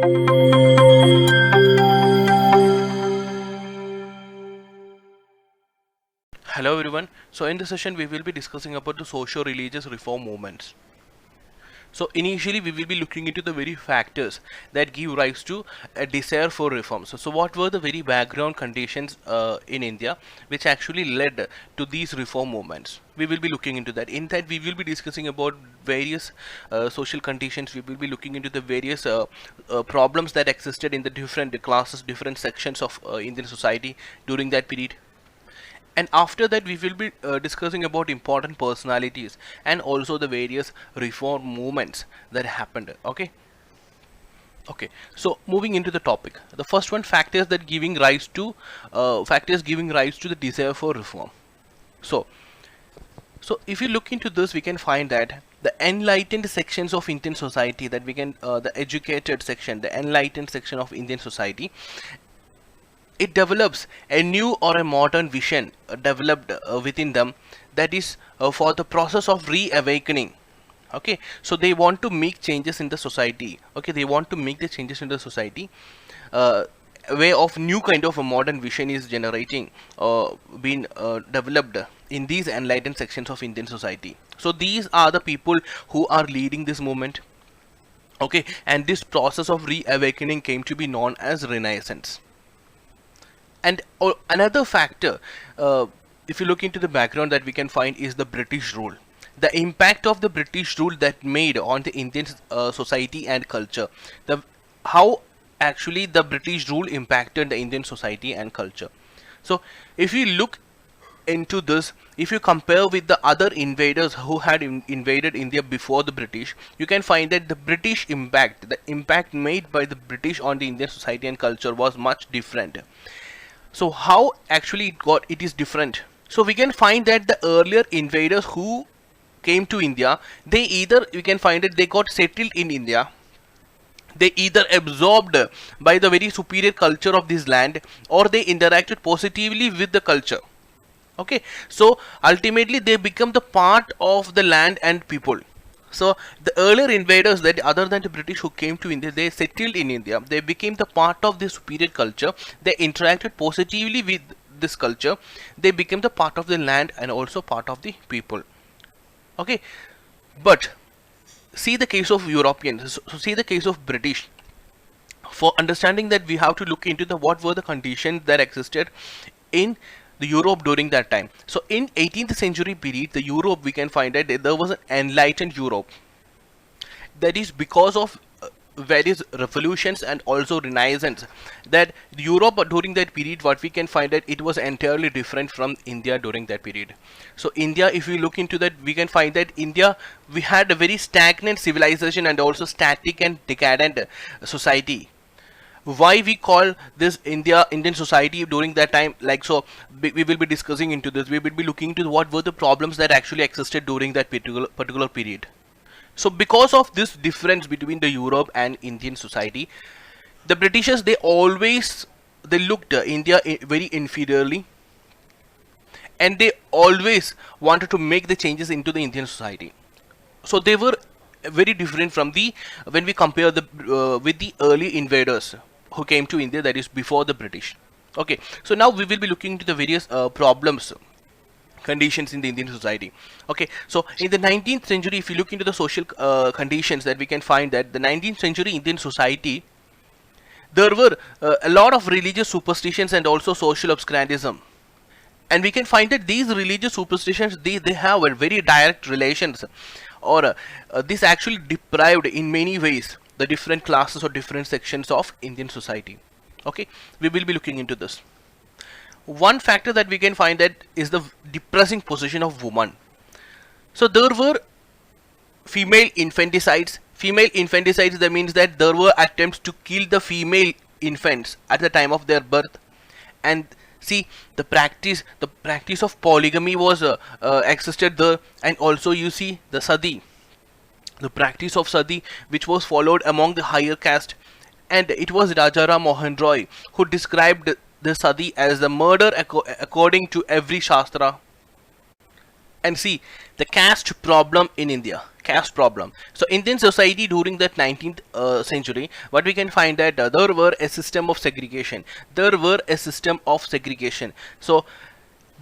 Hello everyone. So in this session we will be discussing about the socio-religious reform movements. So initially we will be looking into the very factors that give rise to a desire for reform. So what were the very background conditions in India which actually led to these reform movements? We will be looking into that. In that we will be discussing about various social conditions. We will be looking into the various problems that existed in the different classes, different sections of Indian society during that period. And after that we will be discussing about important personalities and also the various reform movements that happened. Okay, so moving into the topic, the first one, factors giving rise to the desire for reform. So so if you look into this, we can find that the enlightened sections of Indian society, that we can the educated section, the enlightened section of Indian society, it develops a new or a modern vision developed within them, that is for the process of reawakening. Okay, so they want to make changes in the society. Okay, they want to make the changes in the society. A way of new kind of a modern vision is generating being developed in these enlightened sections of Indian society. So these are the people who are leading this movement. Okay, and this process of reawakening came to be known as Renaissance. And another factor, if you look into the background, that we can find is the British rule. The impact of the British rule that made on the Indian society and culture. How actually the British rule impacted the Indian society and culture. So if you look into this, if you compare with the other invaders who had invaded India before the British, you can find that the impact made by the British on the Indian society and culture was much different. So how actually it is different? So we can find that the earlier invaders who came to India, we can find that they got settled in India. They either absorbed by the very superior culture of this land, or they interacted positively with the culture. Okay, so ultimately they become the part of the land and people. So the earlier invaders, that other than the British who came to India, they settled in India. They became the part of this superior culture. They interacted positively with this culture. They became the part of the land and also part of the people. Okay, but see the case of Europeans. So see the case of British. For understanding that, we have to look into what were the conditions that existed in the Europe during that time. So in 18th century period, the Europe, we can find that there was an enlightened Europe. That is because of various revolutions and also Renaissance, that Europe during that period, what we can find that it was entirely different from India during that period. So India, if we look into that, we can find that India, we had a very stagnant civilization and also static and decadent society. Why we call this Indian society during that time like so? We will be discussing into this. We will be looking into what were the problems that actually existed during that particular period. So because of this difference between the Europe and Indian society, the Britishers, they looked India very inferiorly, and they always wanted to make the changes into the Indian society. So they were very different from when we compare with the early invaders who came to India, that is before the British. Okay, so now we will be looking into the various problems, conditions in the Indian society. Okay, so in the 19th century, if you look into the social conditions, that we can find that the 19th century Indian society, there were a lot of religious superstitions and also social obscurantism. And we can find that these religious superstitions, they have a very direct relations, or this actually deprived in many ways the different classes or different sections of Indian society. Okay, we will be looking into this. One factor that we can find that is the depressing position of women. So there were female infanticides. Female infanticides, that means that there were attempts to kill the female infants at the time of their birth. And see, the practice of polygamy was existed there. And also you see the sati, the practice of sati, which was followed among the higher caste. And it was Rajaram Mohan Roy who described the sati as the murder according to every shastra. And see, the caste problem in India. Caste problem. So Indian society during the 19th century, what we can find that there were a system of segregation. There were a system of segregation. So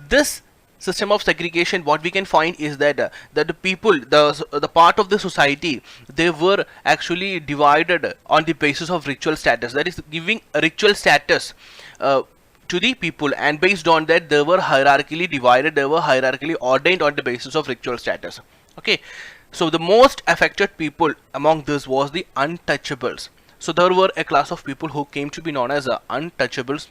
this system of segregation, what we can find is that that the people, the part of the society, they were actually divided on the basis of ritual status. That is, giving a ritual status to the people, and based on that they were hierarchically divided, they were hierarchically ordained on the basis of ritual status. Okay, so the most affected people among this was the untouchables. So there were a class of people who came to be known as untouchables,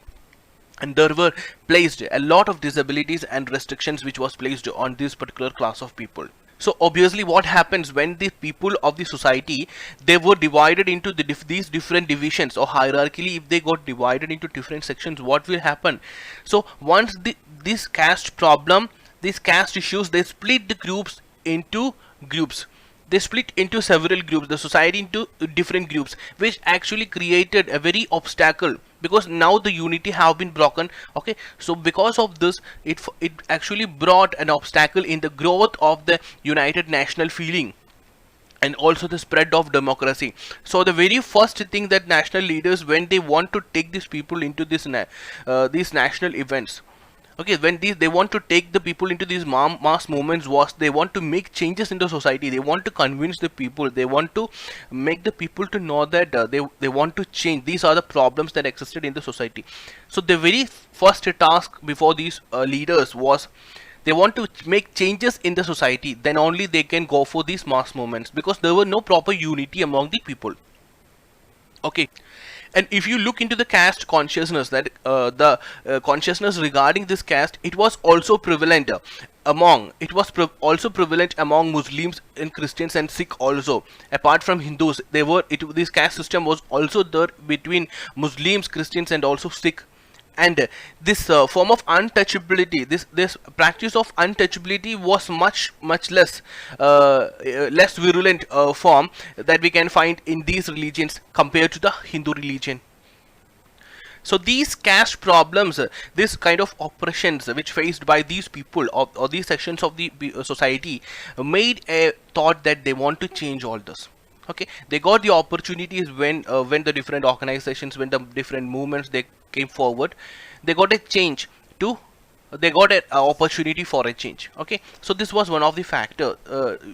and there were placed a lot of disabilities and restrictions which was placed on this particular class of people. So obviously what happens when the people of the society, they were divided into these different divisions, or hierarchically if they got divided into different sections, what will happen? So once this caste problem, these caste issues, they split the groups into groups. They split into several groups, the society into different groups, which actually created a very obstacle, because now the unity have been broken. Okay, so because of this, it actually brought an obstacle in the growth of the united national feeling and also the spread of democracy. So the very first thing that national leaders, when they want to take these people into these national events, okay, when they want to take the people into these mass movements, was they want to make changes in the society, they want to convince the people, they want to make the people to know that they want to change. These are the problems that existed in the society. So the very first task before these leaders was, they want to make changes in the society, then only they can go for these mass movements, because there were no proper unity among the people. Okay, and if you look into the caste consciousness, that the consciousness regarding this caste, it was also prevalent among, also prevalent among Muslims and Christians and Sikh also. Apart from Hindus, this caste system was also there between Muslims, Christians and also Sikh. And this form of untouchability, this practice of untouchability was much less less virulent form that we can find in these religions compared to the Hindu religion. So these caste problems, this kind of oppressions which faced by these people, or these sections of the society, made a thought that they want to change all this. Okay, they got the opportunities when the different organizations, when the different movements, they came forward, they got a change to, they got an opportunity for a change. Okay, so this was one of the factor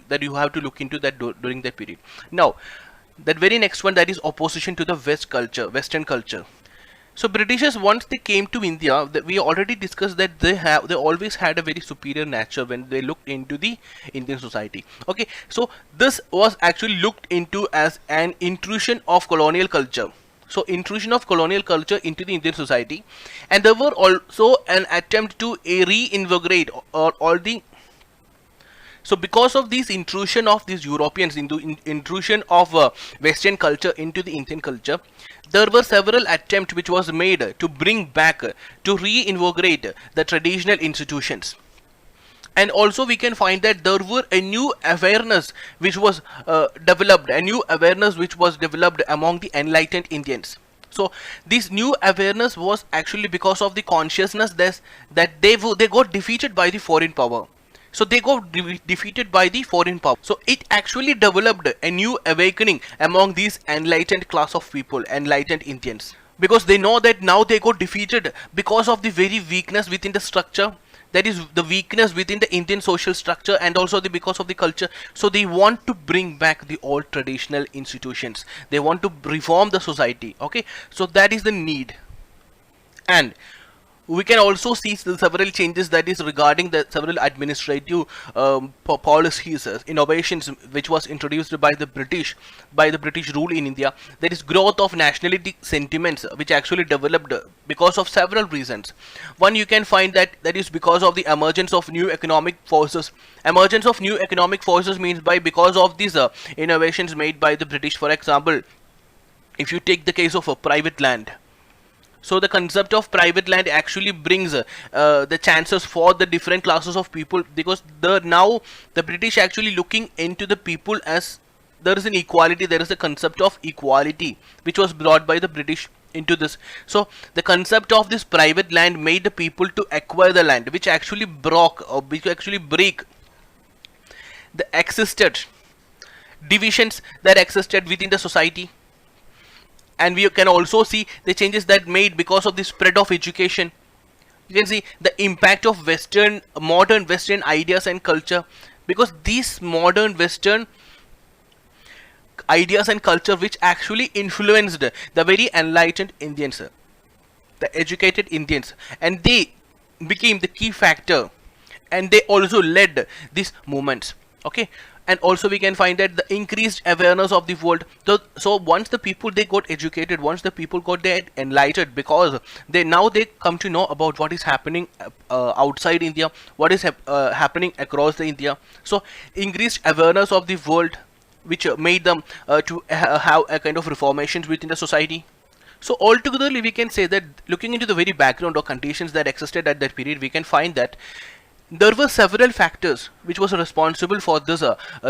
that you have to look into that during that period. Now that very next one, that is opposition to the Western culture. So Britishers, once they came to India, we already discussed that they always had a very superior nature when they looked into the Indian society. Okay, so this was actually looked into as an intrusion of colonial culture. So intrusion of colonial culture into the Indian society, and there were also an attempt to reinvigorate or all the. So because of this intrusion of these Europeans into intrusion of Western culture into the Indian culture, there were several attempts which was made to bring back, to reinvigorate the traditional institutions. And also we can find that there were a new awareness which was developed, among the enlightened Indians. So this new awareness was actually because of the consciousness that they got defeated by the foreign power. So they got defeated by the foreign power. So it actually developed a new awakening among these enlightened class of people, enlightened Indians, because they know that now they got defeated because of the very weakness within the structure, that is the weakness within the Indian social structure, and also because of the culture. So they want to bring back the old traditional institutions, they want to reform the society. Okay, so that is the need. And we can also see several changes, that is regarding the several administrative policies, innovations which was introduced by the British rule in India. There is growth of nationality sentiments which actually developed because of several reasons. One, you can find that is because of the emergence of new economic forces. Emergence of new economic forces means because of these innovations made by the British. For example, if you take the case of a private land. So the concept of private land actually brings the chances for the different classes of people, because now the British actually looking into the people as there is an equality, there is a concept of equality which was brought by the British into this. So the concept of this private land made the people to acquire the land, which actually break the existed divisions that existed within the society, and we can also see the changes that made because of the spread of education. You can see the impact of modern western ideas and culture, because these modern western ideas and culture which actually influenced the very enlightened Indians, the educated Indians, and they became the key factor, and they also led these movements. Okay, and also we can find that the increased awareness of the world. So once the people they got educated, once the people got they enlightened, because they come to know about what is happening outside India, what is happening across the India. So increased awareness of the world, which made them to have a kind of reformations within the society. So altogether we can say that, looking into the very background or conditions that existed at that period, we can find that there were several factors which was responsible for this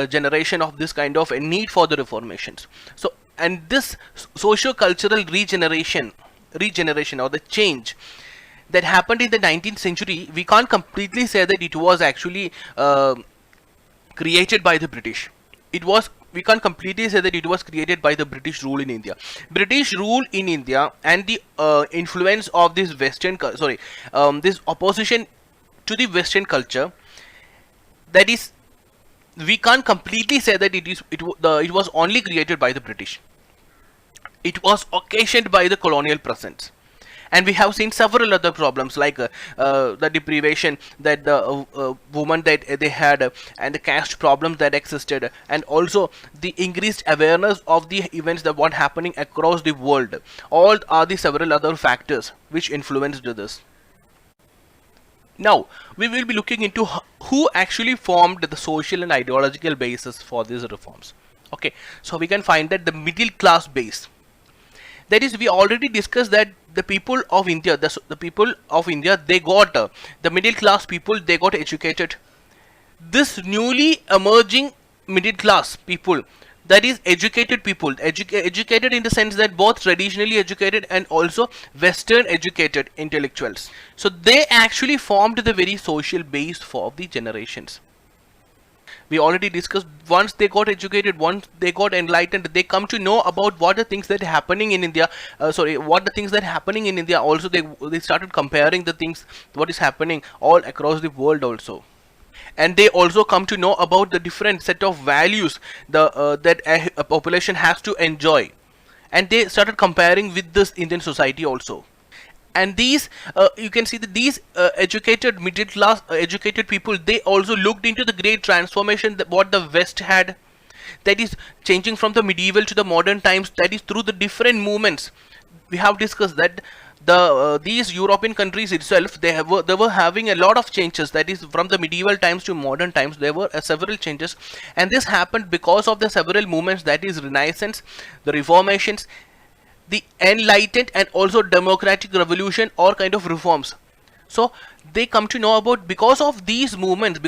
generation of this kind of a need for the reformations. So, and this socio-cultural regeneration or the change that happened in the 19th century, we can't completely say that it was actually created by the British. We can't completely say that it was created by the British rule in India. British rule in India and the influence of this this opposition to the Western culture, that is, we can't completely say that it was only created by the British. It was occasioned by the colonial presence. And we have seen several other problems like the deprivation that the women that they had, and the caste problems that existed, and also the increased awareness of the events that were happening across the world. All are the several other factors which influenced this. Now we will be looking into who actually formed the social and ideological basis for these reforms. Okay, so we can find that the middle class base. That is, we already discussed that the people of India, the people of India, they got the middle class people, they got educated. This newly emerging middle class people, that is educated people, educated in the sense that both traditionally educated and also Western educated intellectuals. So they actually formed the very social base for the generations. We already discussed, once they got educated, once they got enlightened, they come to know about what the things that are happening in India. What the things that are happening in India. Also, they started comparing the things what is happening all across the world also. And they also come to know about the different set of values that a population has to enjoy, and they started comparing with this Indian society also. And these you can see that these educated middle class educated people, they also looked into the great transformation that what the West had, that is changing from the medieval to the modern times, that is through the different movements. We have discussed that these European countries itself, they were having a lot of changes, that is from the medieval times to modern times. There were several changes, and this happened because of the several movements, that is Renaissance, the Reformations, the Enlightened, and also democratic revolution or kind of reforms. So they come to know about, because of these movements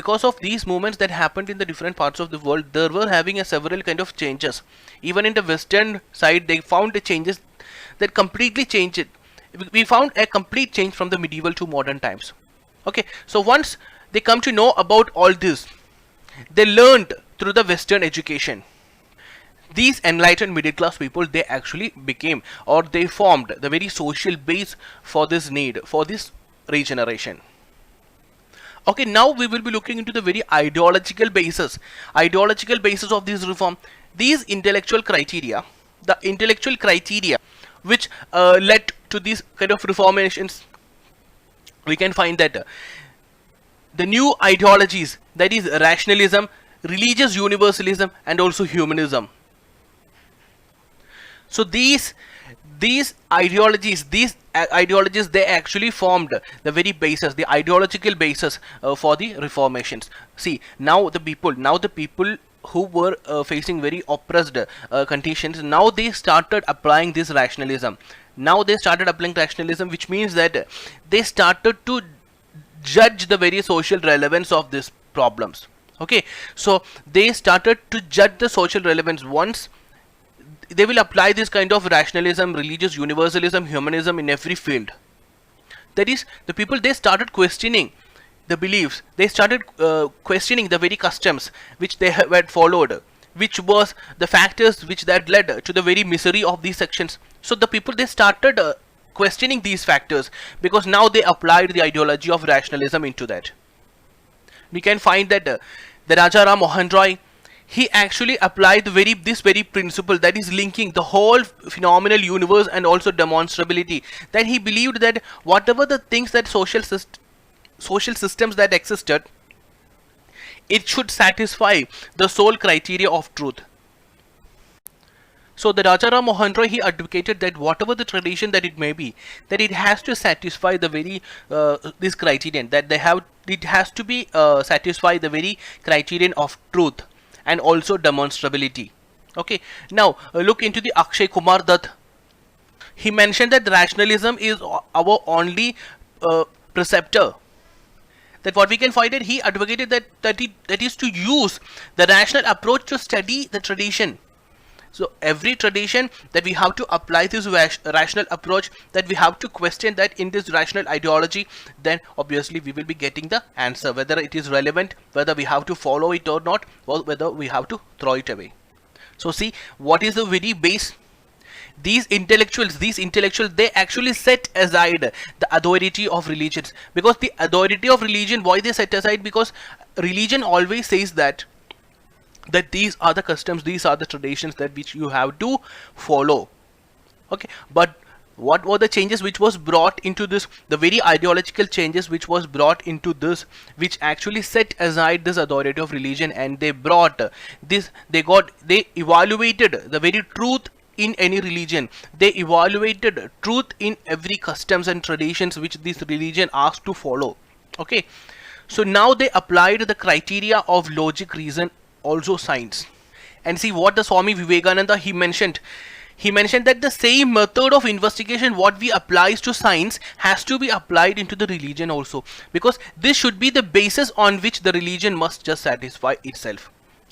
that happened in the different parts of the world, there were having a several kind of changes. Even in the Western side, they found the changes that completely changed it. We found a complete change from the medieval to modern times. Okay, so once they come to know about all this, they learned through the Western education. These enlightened middle class people, they actually became, or they formed the very social base for this need, for this regeneration. Okay, now we will be looking into the very ideological basis of this reform. These intellectual criteria, the intellectual criteria which led to these kind of reformations, we can find that the new ideologies, that is rationalism, religious universalism, and also humanism. So these ideologies, they actually formed the very basis, the ideological basis for the reformations. See, now the people who were facing very oppressed conditions, now they started applying this rationalism. Which means that they started to judge the very social relevance of these problems. Okay, so they started to judge the social relevance. Once they will apply this kind of rationalism, religious universalism, humanism in every field. That is, the people, they started questioning the beliefs, they started questioning the very customs which they had followed, which was the factors which that led to the very misery of these sections. So the people, they started questioning these factors, because now they applied the ideology of rationalism into that. We can find that the Raja Ram Mohan Roy, he actually applied this very principle, that is linking the whole phenomenal universe and also demonstrability. That he believed that whatever the things that social systems that existed, it should satisfy the sole criteria of truth. So the Raja Ram Mohan Roy, he advocated that whatever the tradition that it may be, that it has to satisfy the very this criterion, that it has to be satisfy the very criterion of truth and also demonstrability. Okay, now look into the Akshay Kumar Dutt. He mentioned that rationalism is our only preceptor. That what we can find it, he advocated that is to use the rational approach to study the tradition. So every tradition, that we have to apply this rational approach, that we have to question that in this rational ideology, then obviously we will be getting the answer, whether it is relevant, whether we have to follow it or not, or whether we have to throw it away. So see, what is the very base? These intellectuals, they actually set aside the authority of religions, because the authority of religion, why they set aside? Because religion always says that these are the customs, these are the traditions that which you have to follow. Okay, but what were the changes which was brought into this? The very ideological changes which was brought into this, which actually set aside this authority of religion, and they brought this, they evaluated the very truth in any religion. They evaluated truth in every customs and traditions which this religion asked to follow. Okay, so now they applied the criteria of logic, reason, also science. And see what the Swami Vivekananda, he mentioned that the same method of investigation what we applies to science has to be applied into the religion also, because this should be the basis on which the religion must just satisfy itself.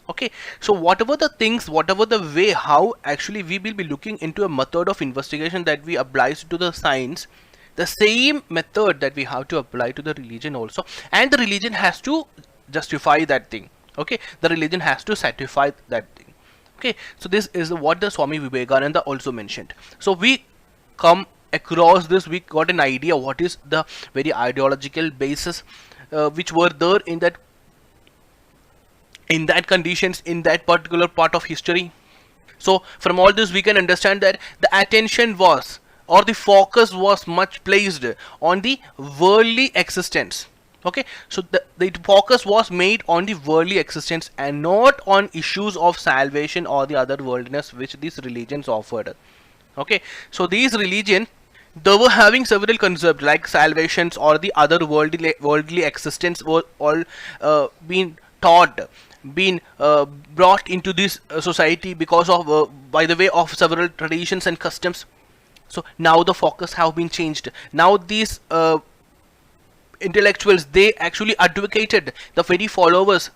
Okay, so whatever the things, whatever the way how actually we will be looking into a method of investigation that we applies to the science, the same method that we have to apply to the religion also, and the religion has to justify that thing. Okay, the religion has to satisfy that thing. Okay, so this is what the Swami Vivekananda also mentioned. So we come across this, we got an idea what is the very ideological basis which were there in that conditions, in that particular part of history. So from all this we can understand that the attention was, or the focus was much placed on the worldly existence. Okay, so the focus was made on the worldly existence and not on issues of salvation or the other worldliness which these religions offered. Okay, so these religions, they were having several concepts like salvations or the other worldly existence were all being taught, been brought into this society because of by the way of several traditions and customs. So now the focus have been changed. Now these intellectuals, they actually advocated the very followers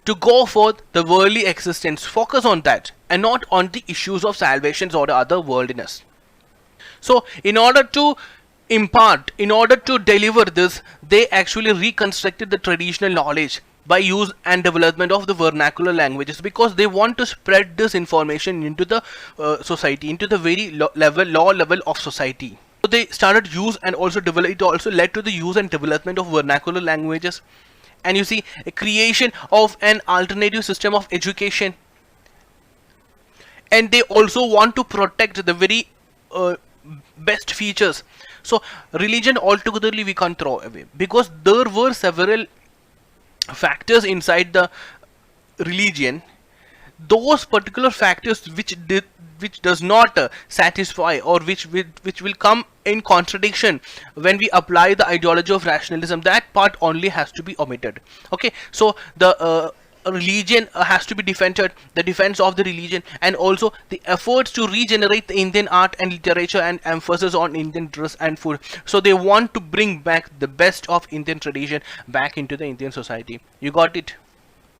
to go forth the worldly existence, focus on that and not on the issues of salvations or the other worldliness. So in order to impart, in order to deliver this, they actually reconstructed the traditional knowledge by use and development of the vernacular languages, because they want to spread this information into the society, into the very low level of society. So they started use and also develop, it also led to the use and development of vernacular languages, and you see a creation of an alternative system of education. And they also want to protect the very best features. So religion altogether we can't throw away, because there were several factors inside the religion, those particular factors which does not satisfy, or which will come in contradiction when we apply the ideology of rationalism, that part only has to be omitted. Okay, so the religion has to be defended, the defense of the religion, and also the efforts to regenerate the Indian art and literature and emphasis on Indian dress and food. So they want to bring back the best of Indian tradition back into the Indian society. You got it?